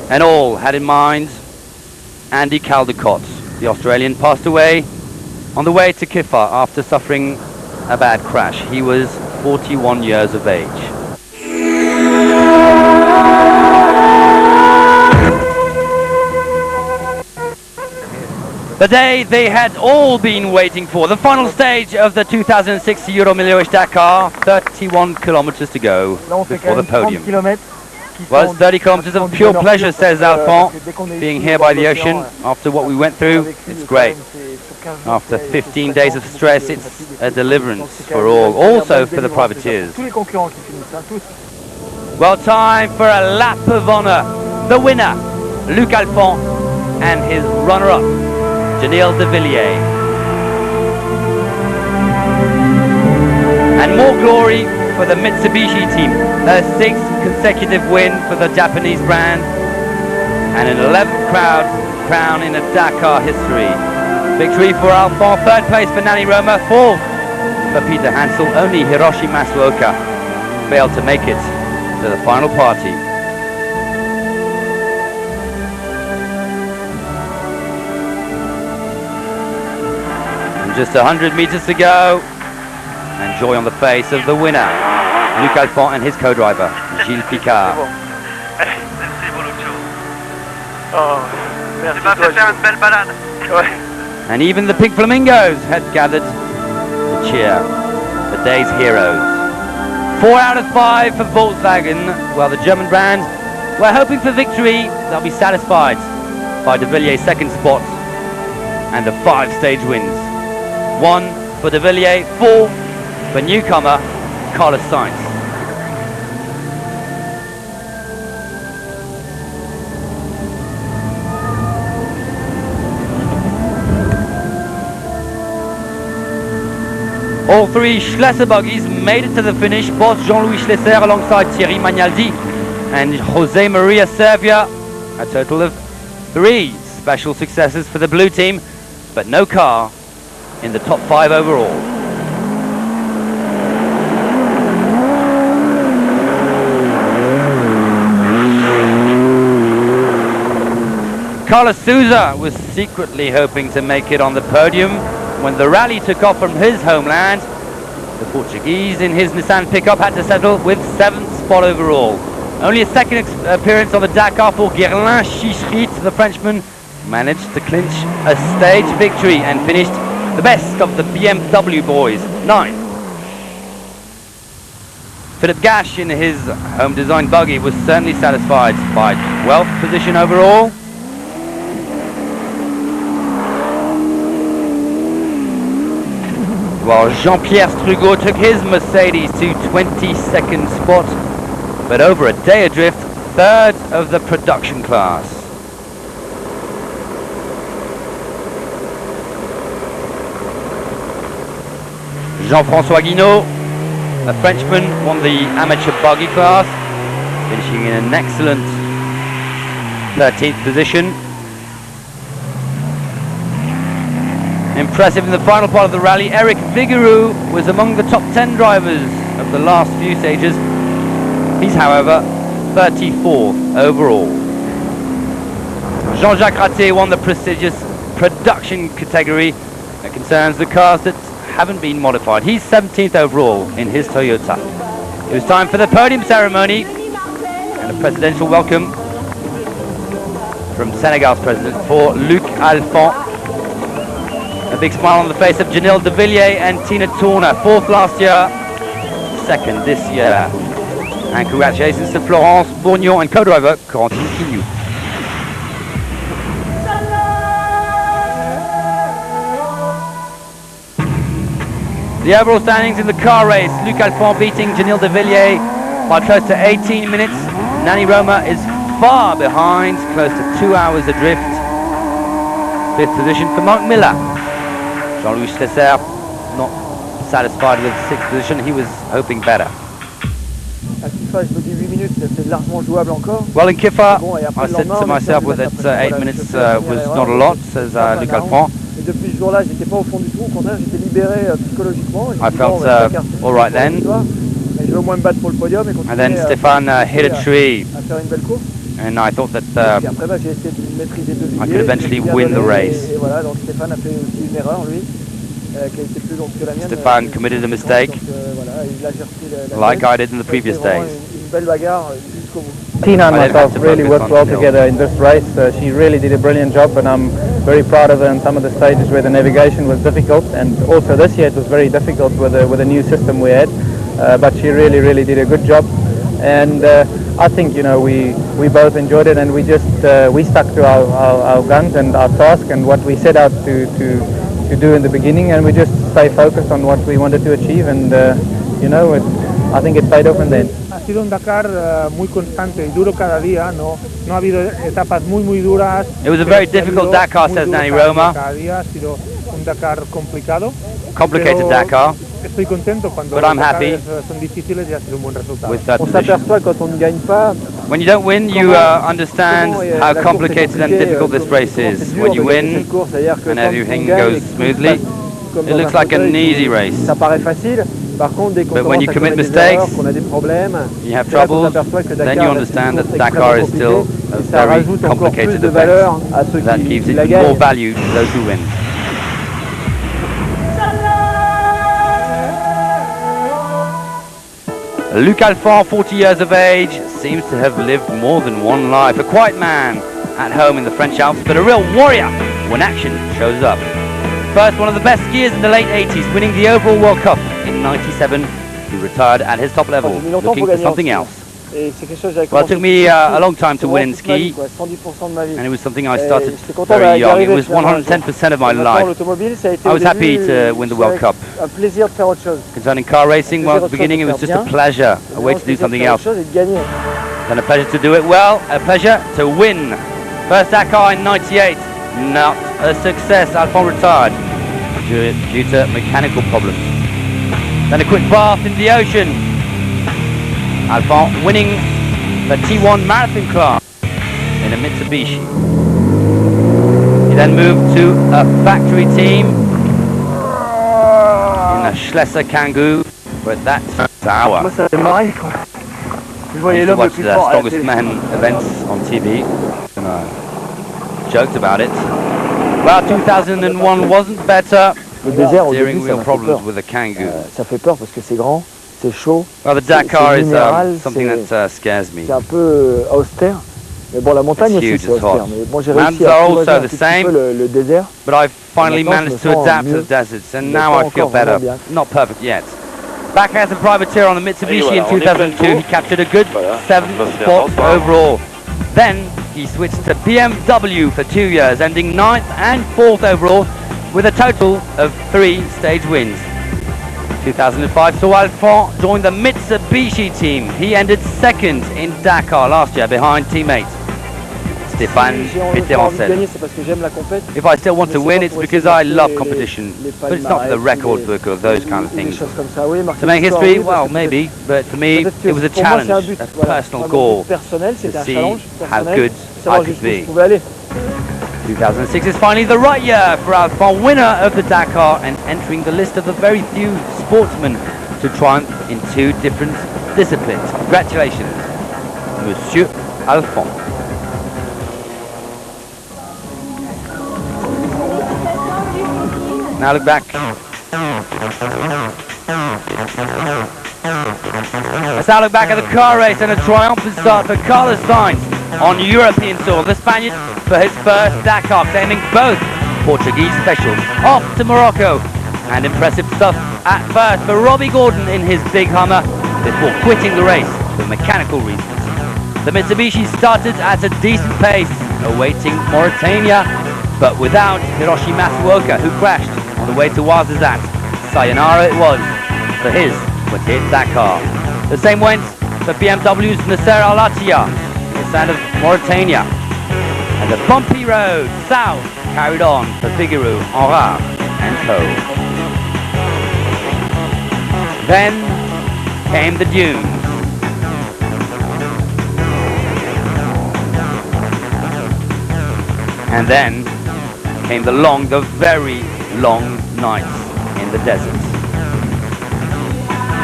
And all had in mind Andy Caldecott. The Australian passed away on the way to Kiffa after suffering a bad crash. He was 41 years of age. The day they had all been waiting for, the final stage of the 2006 Euromillions Dakar, 31 kilometers to go before the podium. Well, it's 30 kilometers of pure pleasure, says Alphonse, being here by the ocean. After what we went through, it's great. After 15 days of stress, it's a deliverance for all, also for the privateers. Well, time for a lap of honor. The winner, Luc Alphonse, and his runner-up, Janil de Villiers. And more glory for the Mitsubishi team, their 6th consecutive win for the Japanese brand, and an 11th crown in a Dakar history. Victory for Alphonse, 3rd place for Nani Roma, 4th for Peter Hansel. Only Hiroshi Masuoka failed to make it to the final party. And just 100 meters to go, and joy on the face of the winner, Luc Alphonse, and his co-driver, Gilles Picard. And even the pink flamingos had gathered to cheer the day's heroes. 4 out of 5 for Volkswagen, while the German brand were hoping for victory. They'll be satisfied by de Villiers' 2nd spot and the 5-stage wins. 1 for de Villiers, 4 for newcomer Carlos Sainz. All 3 Schlesser buggies made it to the finish. Boss Jean-Louis Schlesser alongside Thierry Magnaldi and Jose Maria Servia. A total of 3 special successes for the blue team, but no car in the top 5 overall. Carlos Souza was secretly hoping to make it on the podium when the rally took off from his homeland. The Portuguese in his Nissan pickup had to settle with 7th spot overall. Only a 2nd appearance on the Dakar for Guerlain Chichrit. The Frenchman managed to clinch a stage victory and finished the best of the BMW boys, 9th. Philip Gash in his home-designed buggy was certainly satisfied by 12th position overall. While Jean-Pierre Strugot took his Mercedes to 22nd spot, but over a day adrift, 3rd of the production class. Jean-François Guinaud, a Frenchman, won the amateur buggy class, finishing in an excellent 13th position. Impressive in the final part of the rally, Eric Vigouroux was among the top 10 drivers of the last few stages. He's, however, 34th overall. Jean-Jacques Raté won the prestigious production category that concerns the cars that haven't been modified. He's 17th overall in his Toyota. It was time for the podium ceremony and a presidential welcome from Senegal's president for Luc Alphonse. A big smile on the face of Janil de Villiers and Tina Turner, 4th last year, 2nd this year. And congratulations to Florence Bourgnon and co-driver Corentin Quignou. The overall standings in the car race, Luc Alphonse beating Janil de Villiers by close to 18 minutes. Nani Roma is far behind, close to 2 hours adrift. 5th position for Mark Miller. Jean-Louis Schlesser not satisfied with 6th position, he was hoping better. Well, in Kiffa, I said to myself that 8 minutes was not a lot, says Luc Alphonse. I felt all right then. And then Stéphane hit a tree And I thought that Et après, j'ai essayé de maîtriser deux I could vitesses, eventually j'ai win the abandonné, race. et voilà, donc Stéphane a fait aussi une erreur, lui, qui a été plus longue que la mienne. Stéphane committed a mistake, Donc, voilà, il a repris la like tête. I did in the previous C'était vraiment days. une belle bagarre jusqu'au bout. Tina and I didn't have myself to really focus worked on well the hill. together in this race. She really did a brilliant job, and I'm very proud of her in some of the stages where the navigation was difficult, and also this year it was very difficult with the new system we had, but she really did a good job, and I think, you know, we both enjoyed it, and we just we stuck to our guns and our task and what we set out to do in the beginning, and we just stay focused on what we wanted to achieve, and you know, I think it paid off in the end. Ha sido un Dakar muy constante y duro cada día, no ha habido etapas muy duras. It was a very difficult Dakar, says Danny Roma. Cada día ha sido un Dakar complicado. Complicated Dakar. Estoy contento cuando But los I'm happy Dakares son difíciles y ha sido un buen resultado. with that On position. s'aperçoit quand on ne gagne pas. When you don't win, you understand how complicated and difficult this race is. When you win and everything goes smoothly, it looks like an easy race. Ça paraît facile. Par contre, dès qu'on But when commence you à commit commettre des mistakes, erreurs, qu'on a des problèmes, you have c'est là qu'on troubles, s'aperçoit que then Dakar you reste understand une that course Dakar is extrêmement still compliquée, a et ça very rajoute encore plus complicated de event. valeur à ceux That qui gives la it gagnent. more value to those who win. Luc Alphand, 40 years of age, seems to have lived more than one life. A quiet man at home in the French Alps, but a real warrior when action shows up. First, one of the best skiers in the late 80s, winning the overall World Cup in 97. He retired at his top level, looking for something else. Et c'est quelque chose que j'avais Well, it took me a long time to win in toute ma vie, ski, quoi, 110% de ma vie. and it was something I Et started j'étais content very d'y young. It arriver was finalement un jour. 110% of my Maintenant, life. l'automobile, ça a été I au was happy début, to win the World Cup. un plaisir de faire autre chose. Concerning car racing, well, at the beginning it was just a pleasure, a way to do something else. Et de gagner. Then a pleasure to do it well, a pleasure to win. First Dakar in 98, not a success. Alphand retired due to mechanical problems. Then a quick bath in the ocean. Alphand winning the T1 marathon class in a Mitsubishi. He then moved to a factory team in a Schlesser Kangoo, but that's sour. Moi, ça a démarré, quoi. Je I voyais used to l'homme le watch plus the fort à la Strongest télé. Men events on TV, and I joked about it. Well, 2001 wasn't better. Le désert, au Steering début, ça wheel m'a fait problems peur. with a Kangoo. Ça fait peur parce que c'est grand, c'est chaud, Well, the Dakar c'est is minéral, something c'est- that scares me. c'est un peu austère. Mais bon, la montagne It's aussi, huge, c'est it's hot. austère. Mais bon, j'ai Mountains réussi à are apprivoiser also un the petit same. peu le désert. But I've finally Maintenant, managed je to me sens adapt to mieux. the deserts, and Je now me I sens feel encore better. vraiment bien. Not perfect yet. Back as a privateer on the Mitsubishi in 2002, he captured a good 7th spot overall. Then he switched to BMW for 2 years, ending 9th and 4th overall with a total of 3 stage wins. 2005 saw Alphand join the Mitsubishi team. He ended 2nd in Dakar last year behind teammate Stéphane Si j'ai envie de Pétérancel. gagner, c'est parce que j'aime la compète. If I still want to Mais c'est win, pas it's pour because essayer I de love marquer competition. les But it's not for the palmarès, record les- book or those kind of ou des things. choses comme ça. Oui, marquer To make l'histoire, history, oui, parce well, que maybe, but for me, peut-être que it was a pour moi, c'est un challenge, but, a voilà. personal Moi, mon goal but personnel, to c'était un see challenge how personnel, good savoir I could jusqu'où je be. pouvais aller. 2006 is finally the right year for Alphand, winner of the Dakar and entering the list of the very few sportsmen to triumph in 2 different disciplines. Congratulations, Monsieur Alphand. Now look back. Let's now look back at the car race and a triumphant start for Carlos Sainz on European soil. The Spaniard for his first Dakar, claiming both Portuguese specials. Off to Morocco, and impressive stuff at first for Robbie Gordon in his big Hummer before quitting the race for mechanical reasons. The Mitsubishi started at a decent pace, awaiting Mauritania, but without Hiroshi Masuoka, who crashed on the way to Ouarzazate. Sayonara it was for his 28th Dakar. The same went for BMW's Nasser Al-Attiyah, his son of Mauritania. And the bumpy road south carried on for Figaro, Enrard and Co. Then came the dunes. And then came the very long nights in the desert.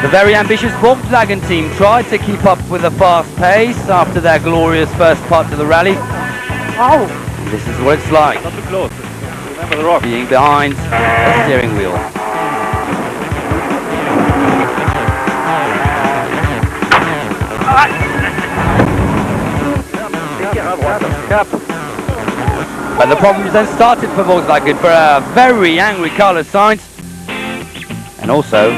The very ambitious Volkswagen team tried to keep up with the fast pace after their glorious first part of the rally. Oh. This is what it's like. Not too close. Remember the rock. Being behind a steering wheel. But the problems then started for Volkswagen for a very angry Carlos Sainz, and also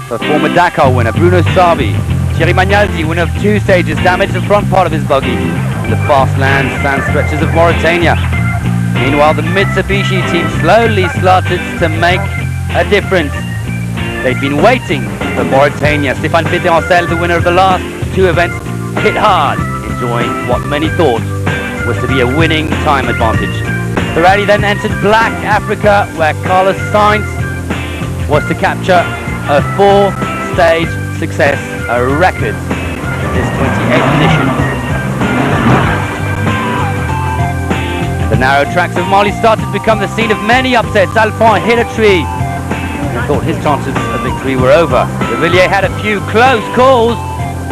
for former Dakar winner Bruno Savi. Thierry Magnaldi, winner of 2 stages, damaged the front part of his buggy in the fast sand stretches of Mauritania. Meanwhile, the Mitsubishi team slowly started to make a difference. They'd been waiting for Mauritania. Stéphane Péterancel, the winner of the last 2 events, hit hard, enjoying what many thought was to be a winning time advantage. The rally then entered Black Africa, where Carlos Sainz was to capture a 4-stage success, a record in this 28th edition. The narrow tracks of Mali started to become the scene of many upsets. Alphand hit a tree and thought his chances of victory were over. De Villiers had a few close calls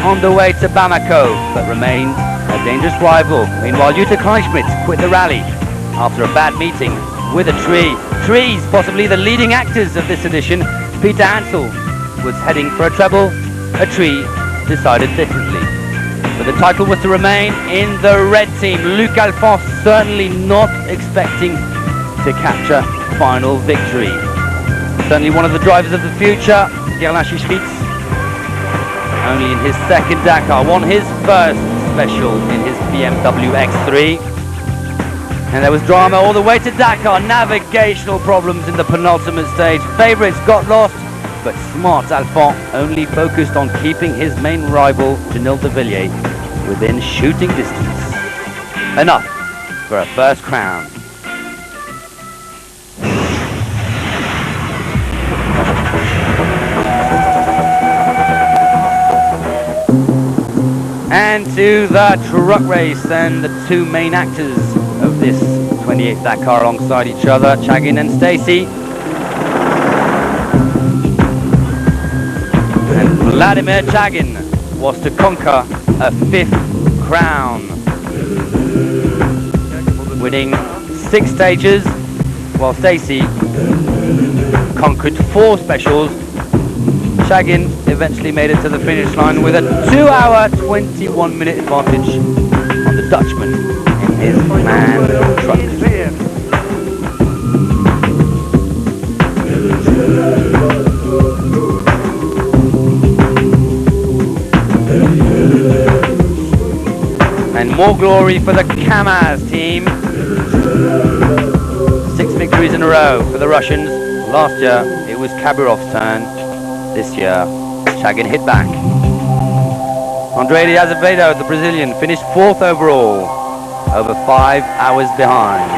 on the way to Bamako, but remained a dangerous rival. Meanwhile, Jutta Kleinschmidt quit the rally after a bad meeting with a tree. Trees, possibly the leading actors of this edition. Peter Hansel was heading for a treble. A tree decided differently. But the title was to remain in the red team. Luc Alphand certainly not expecting to capture final victory. Certainly one of the drivers of the future, Gerlin Schwitz, only in his second Dakar, won his first special in his BMW X3. And there was drama all the way to Dakar. Navigational problems in the penultimate stage. Favourites got lost, but smart Alphand only focused on keeping his main rival, Janil De Villiers, within shooting distance. Enough for a first crown. And to the truck race, and the 2 main actors of this 28th Dakar alongside each other, Chagin and Stacey. And Vladimir Chagin was to conquer a 5th crown, winning 6 stages, while Stacey conquered 4 specials. Chagin eventually made it to the finish line with a 2-hour, 21-minute advantage on the Dutchman in his MAN truck. And more glory for the Kamaz team. 6 victories in a row for the Russians. Last year it was Kabirov's turn. This year, Chagin hit back. Andre de Azevedo, the Brazilian, finished 4th overall, over 5 hours behind.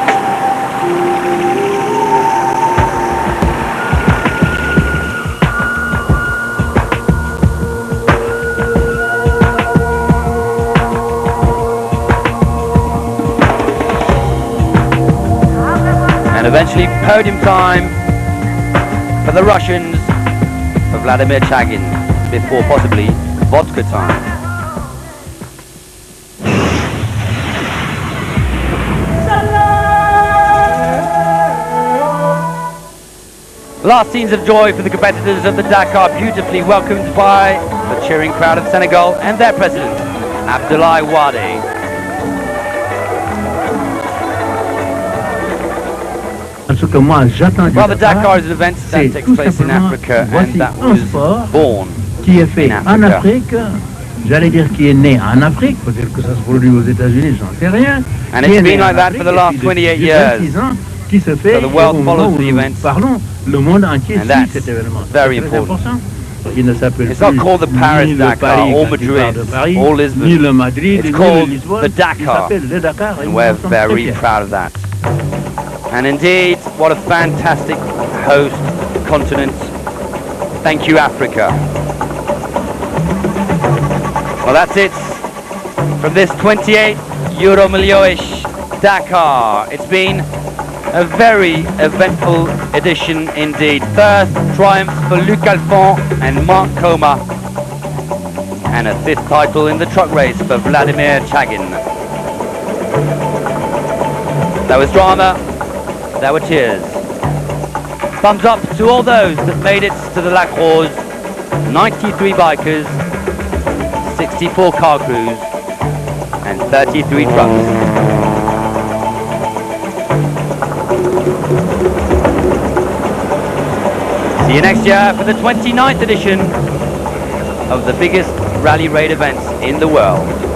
And eventually podium time for the Russians, for Vladimir Chagin, before possibly vodka time. Last scenes of joy for the competitors of the Dakar, beautifully welcomed by the cheering crowd of Senegal and their president, Abdoulaye Wade. Well, the Dakar is an event that takes place in Africa, and that was born qui est fait in en Africa. Afrique, j'allais dire qui est né en Afrique, peut-être que ça se produit aux États-Unis, j'en sais rien. And qui it's est né been en like that Afrique, for the et last puis 28 depuis years. 26 ans, qui se fait So the world au moment follows où the nous events. parlons, le monde entier And suit that's cet événement. very C'est très important. important. Il ne s'appelle It's not plus called the Paris ni le Dakar, Paris or quand il Madrid, part de Paris, or Lisbon. ni le Madrid, It's ni called le Lisbonne. the Il Dakar. s'appelle le Dakar. et And nous we're en sommes très very fiers. proud of that. And indeed, what a fantastic host continent. Thank you, Africa. Well, that's it from this 28 Euro Milhões Dakar. It's been A very eventful edition indeed. First triumph for Luc Alphand and Mark Coma, and a 5th title in the truck race for Vladimir Chagin. There was drama, there were tears. Thumbs up to all those that made it to the Lac Rose. 93 bikers, 64 car crews, and 33 trucks. See you next year for the 29th edition of the biggest rally raid events in the world.